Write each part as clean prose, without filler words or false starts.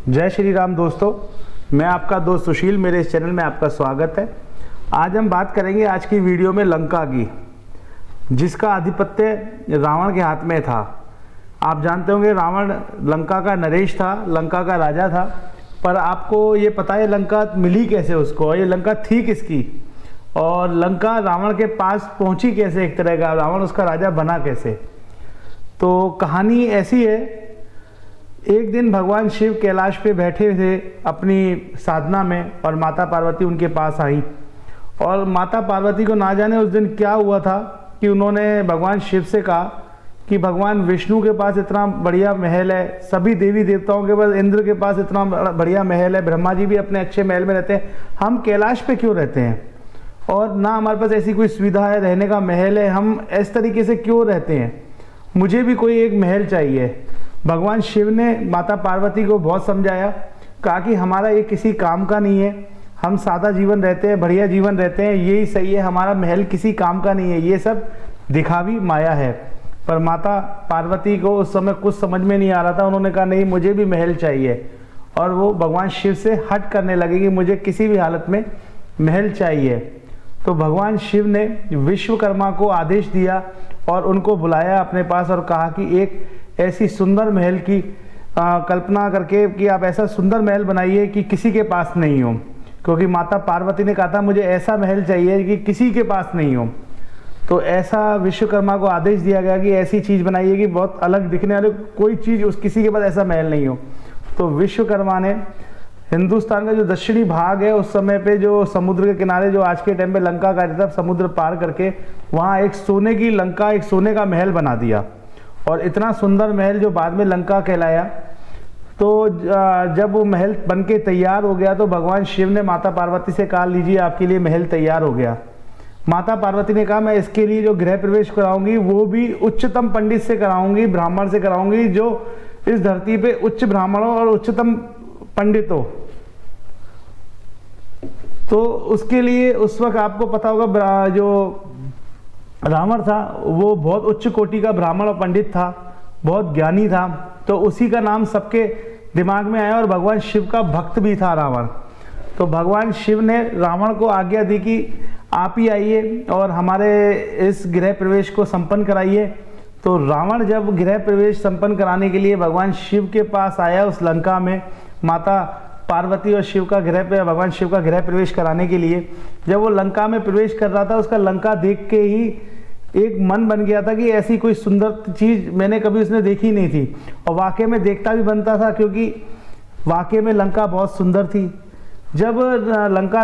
जय श्री राम दोस्तों, मैं आपका दोस्त सुशील, मेरे इस चैनल में आपका स्वागत है। आज हम बात करेंगे आज की वीडियो में लंका की, जिसका आधिपत्य रावण के हाथ में था। आप जानते होंगे रावण लंका का नरेश था, लंका का राजा था। पर आपको ये पता है लंका मिली कैसे उसको, और ये लंका थी किसकी, और लंका रावण के पास पहुंची कैसे, एक तरह का रावण उसका राजा बना कैसे। तो कहानी ऐसी है, एक दिन भगवान शिव कैलाश पे बैठे थे अपनी साधना में, और माता पार्वती उनके पास आई। और माता पार्वती को ना जाने उस दिन क्या हुआ था कि उन्होंने भगवान शिव से कहा कि भगवान विष्णु के पास इतना बढ़िया महल है, सभी देवी देवताओं के पास, इंद्र के पास इतना बढ़िया महल है, ब्रह्मा जी भी अपने अच्छे महल में रहते हैं, हम कैलाश पे क्यों रहते हैं, और ना हमारे पास ऐसी कोई सुविधा है, रहने का महल है, हम इस तरीके से क्यों रहते हैं, मुझे भी कोई एक महल चाहिए। भगवान शिव ने माता पार्वती को बहुत समझाया, कहा कि हमारा ये किसी काम का नहीं है, हम सादा जीवन रहते हैं, बढ़िया जीवन रहते हैं, यही सही है, हमारा महल किसी काम का नहीं है, ये सब दिखावी माया है। पर माता पार्वती को उस समय कुछ समझ में नहीं आ रहा था, उन्होंने कहा नहीं मुझे भी महल चाहिए, और वो भगवान शिव से हट करने लगे कि मुझे किसी भी हालत में महल चाहिए। तो भगवान शिव ने विश्वकर्मा को आदेश दिया और उनको बुलाया अपने पास और कहा कि एक ऐसी सुंदर महल की कल्पना करके कि आप ऐसा सुंदर महल बनाइए कि किसी के पास नहीं हो, क्योंकि माता पार्वती ने कहा था मुझे ऐसा महल चाहिए कि किसी के पास नहीं हो। तो ऐसा विश्वकर्मा को आदेश दिया गया कि ऐसी चीज़ बनाइए कि बहुत अलग दिखने वाले, कोई चीज़ उस किसी के पास ऐसा महल नहीं हो। तो विश्वकर्मा ने हिंदुस्तान का जो दक्षिणी भाग है, उस समय पे जो समुद्र के किनारे, जो आज के टाइम पे लंका का था, समुद्र पार करके वहाँ एक सोने की लंका, एक सोने का महल बना दिया, और इतना सुंदर महल जो बाद में लंका कहलाया। तो जब वो महल बन के तैयार हो गया तो भगवान शिव ने माता पार्वती से कहा लीजिए आपके लिए महल तैयार हो गया। माता पार्वती ने कहा मैं इसके लिए जो गृह प्रवेश कराऊंगी वो भी उच्चतम पंडित से कराऊंगी, ब्राह्मण से कराऊंगी, जो इस धरती पे उच्च ब्राह्मण हो और उच्चतम पंडित हो। तो उसके लिए उस वक्त आपको पता होगा जो रावण था वो बहुत उच्च कोटि का ब्राह्मण और पंडित था, बहुत ज्ञानी था, तो उसी का नाम सबके दिमाग में आया, और भगवान शिव का भक्त भी था रावण। तो भगवान शिव ने रावण को आज्ञा दी कि आप ही आइए और हमारे इस गृह प्रवेश को संपन्न कराइए। तो रावण जब गृह प्रवेश संपन्न कराने के लिए भगवान शिव के पास आया, उस लंका में माता पार्वती और शिव का भगवान शिव का गृह प्रवेश कराने के लिए, जब वो लंका में प्रवेश कर रहा था, उसका लंका देख के ही एक मन बन गया था कि ऐसी कोई सुंदर चीज़ मैंने कभी उसने देखी नहीं थी, और वाकई में देखता भी बनता था, क्योंकि वाकई में लंका बहुत सुंदर थी। जब लंका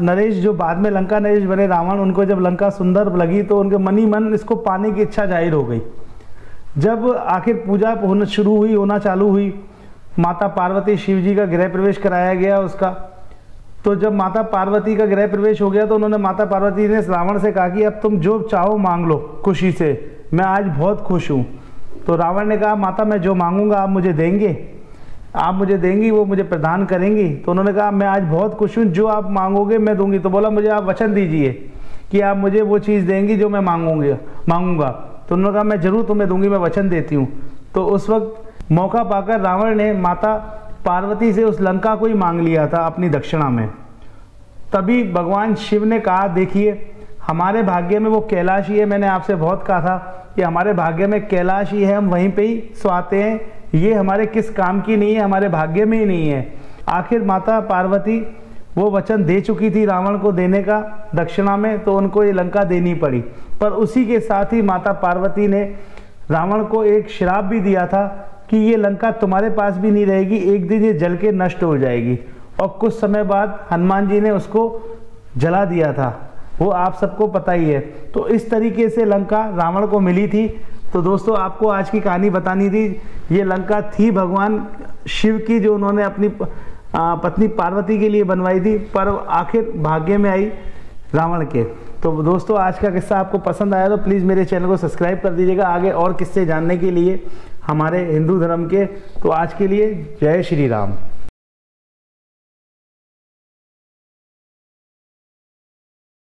नरेश, जो बाद में लंका नरेश बने रावण, उनको जब लंका सुंदर लगी तो उनके मन ही मन इसको पाने की इच्छा जाहिर हो गई। जब आखिर पूजा होना चालू हुई, माता पार्वती शिव जी का गृह प्रवेश कराया गया उसका। तो जब माता पार्वती का गृह प्रवेश हो गया तो उन्होंने, माता पार्वती ने रावण से कहा कि अब तुम जो चाहो मांग लो खुशी से, मैं आज बहुत खुश हूँ। तो रावण ने कहा माता मैं जो मांगूंगा आप मुझे देंगे, आप मुझे देंगी, वो मुझे प्रदान करेंगी। तो उन्होंने कहा मैं आज बहुत खुश हूँ, जो आप मांगोगे मैं दूंगी। तो बोला मुझे आप वचन दीजिए कि आप मुझे वो चीज़ देंगी जो मैं मांगूंगा। तो उन्होंने कहा मैं जरूर तुम्हें दूंगी, मैं वचन देती हूँ। तो उस वक्त मौका पाकर रावण ने माता पार्वती से उस लंका को ही मांग लिया था अपनी दक्षिणा में। तभी भगवान शिव ने कहा देखिए हमारे भाग्य में वो कैलाश ही है, मैंने आपसे बहुत कहा था कि हमारे भाग्य में कैलाश ही है, हम वहीं पे ही स्वाते हैं, ये हमारे किस काम की नहीं है, हमारे भाग्य में ही नहीं है। आखिर माता पार्वती वो वचन दे चुकी थी रावण को देने का दक्षिणा में, तो उनको ये लंका देनी पड़ी। पर उसी के साथ ही माता पार्वती ने रावण को एक श्राप भी दिया था कि ये लंका तुम्हारे पास भी नहीं रहेगी, एक दिन ये जल के नष्ट हो जाएगी। और कुछ समय बाद हनुमान जी ने उसको जला दिया था, वो आप सबको पता ही है। तो इस तरीके से लंका रावण को मिली थी। तो दोस्तों आपको आज की कहानी बतानी थी, ये लंका थी भगवान शिव की, जो उन्होंने अपनी पत्नी पार्वती के लिए बनवाई थी, पर आखिर भाग्य में आई रावण के। तो दोस्तों आज का किस्सा आपको पसंद आया तो प्लीज़ मेरे चैनल को सब्सक्राइब कर दीजिएगा आगे और किस्से जानने के लिए हमारे हिंदू धर्म के। तो आज के लिए जय श्री राम।